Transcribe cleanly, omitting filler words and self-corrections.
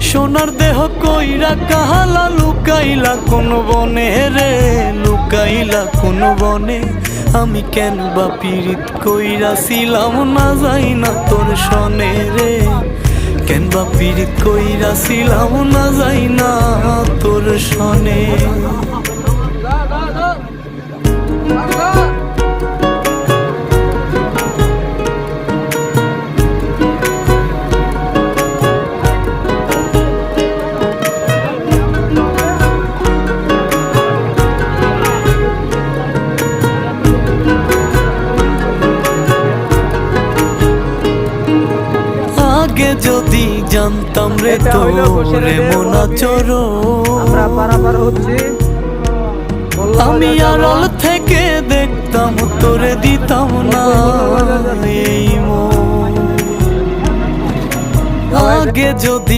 সোনার দেহ কইরা কাহালা লুকাইলা কোন বনে রে, লুকাইলা কোন বনে। আমি কেন বা পীড়িত কইরাছিলাম না যাই না তোর সনে রে, কেন বা পীড়িত কইরাছিলাম না যাই না তোর সনে। আগে যদি জানতাম রে তোরে মনা চোরো, আমি আড়াল থেকে দেখতাম তোরে দিতাম না এই মন। আগে যদি